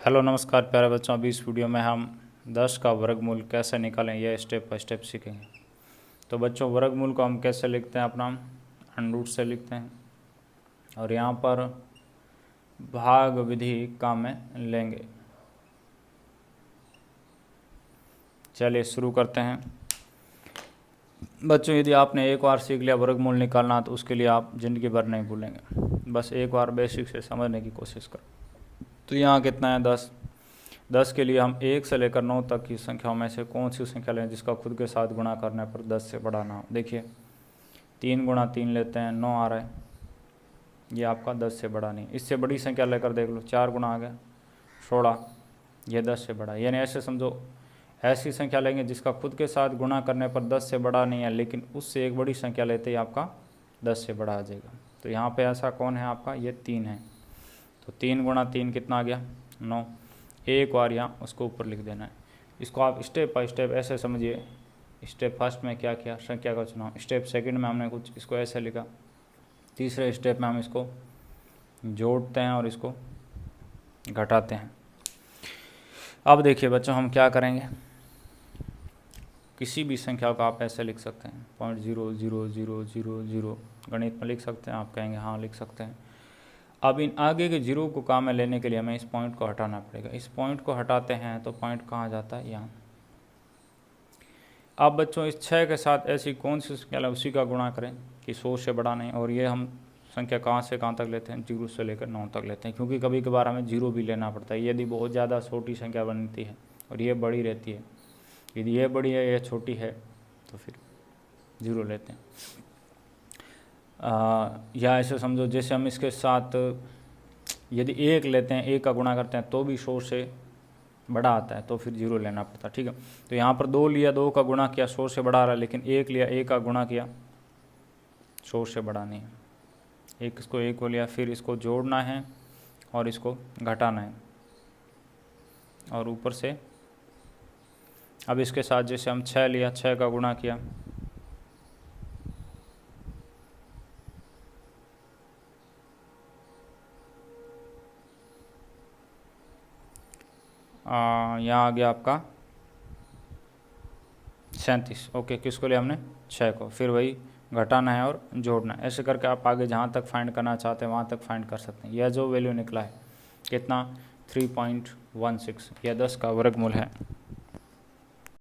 Hello नमस्कार प्यारे बच्चों, अभी इस वीडियो में हम 10 का वर्गमूल कैसे निकालें यह स्टेप बाय स्टेप सीखेंगे। तो बच्चों, वर्गमूल को हम कैसे लिखते हैं, अपना अंडर रूट से लिखते हैं और यहाँ पर भाग विधि काम में लेंगे। चलिए शुरू करते हैं। बच्चों, यदि आपने एक बार सीख लिया वर्गमूल निकालना तो उसके लिए आप ज़िंदगी भर नहीं भूलेंगे। बस एक बार बेसिक से समझने की कोशिश करो। तो यहाँ कितना है 10 के लिए हम 1 से लेकर 9 तक की संख्याओं में से कौन सी संख्या लें जिसका खुद के साथ गुणा करने पर 10 से बड़ा ना हो। देखिए 3 गुणा 3 लेते हैं, 9 आ रहा है, ये आपका 10 से बड़ा नहीं। इससे बड़ी संख्या लेकर देख लो, 4 गुणा आ गया 16, ये 10 से बड़ा। यानी ऐसे समझो, ऐसी संख्या लेंगे जिसका खुद के साथ गुणा करने पर 10 से बड़ा नहीं है, लेकिन उससे एक बड़ी संख्या लेते ही आपका 10 से बड़ा आ जाएगा। तो यहाँ पे ऐसा कौन है आपका, ये 3 है। तो 3 गुणा 3 कितना आ गया 9। एक बार यहाँ उसको ऊपर लिख देना है। इसको आप स्टेप बाय स्टेप ऐसे समझिए। स्टेप फर्स्ट में क्या किया, संख्या का चुनाव। स्टेप सेकंड में हमने कुछ इसको ऐसे लिखा। तीसरे स्टेप में हम इसको जोड़ते हैं और इसको घटाते हैं। अब देखिए बच्चों, हम क्या करेंगे, किसी भी संख्या को आप ऐसे लिख सकते हैं 0.00000 गणित में लिख सकते हैं। आप कहेंगे हाँ लिख सकते हैं। अब इन आगे के जीरो को काम में लेने के लिए हमें इस पॉइंट को हटाना पड़ेगा। इस पॉइंट को हटाते हैं तो पॉइंट कहाँ जाता है, यहाँ। अब बच्चों, इस 6 के साथ ऐसी कौन सी संख्या है उसी का गुणा करें कि 100 से बड़ा नहीं। और ये हम संख्या कहाँ से कहाँ तक लेते हैं, 0 से लेकर 9 तक लेते हैं, क्योंकि कभी कभार हमें 0 भी लेना पड़ता है यदि बहुत ज़्यादा छोटी संख्या बनती है और ये बड़ी रहती है। यदि ये बड़ी है ये छोटी है तो फिर 0 लेते हैं। या ऐसे समझो, जैसे हम इसके साथ यदि 1 लेते हैं, 1 का गुणा करते हैं तो भी 100 से बड़ा आता है, तो फिर 0 लेना पड़ता है। ठीक है, तो यहाँ पर 2 लिया, 2 का गुणा किया 100 से बड़ा आ रहा है, लेकिन 1 लिया, 1 का गुणा किया 100 से बड़ा नहीं है। एक इसको 1 को लिया, फिर इसको जोड़ना है और इसको घटाना है और ऊपर से अब इसके साथ जैसे हम 6 लिया, 6 का गुणा किया, यहाँ आ गया आपका 37। ओके, किसको लिया हमने, 6 को। फिर वही घटाना है और जोड़ना है। ऐसे करके आप आगे जहाँ तक फाइंड करना चाहते हैं वहाँ तक फाइंड कर सकते हैं। यह जो वैल्यू निकला है कितना, 3.16, यह 10 का वर्गमूल है।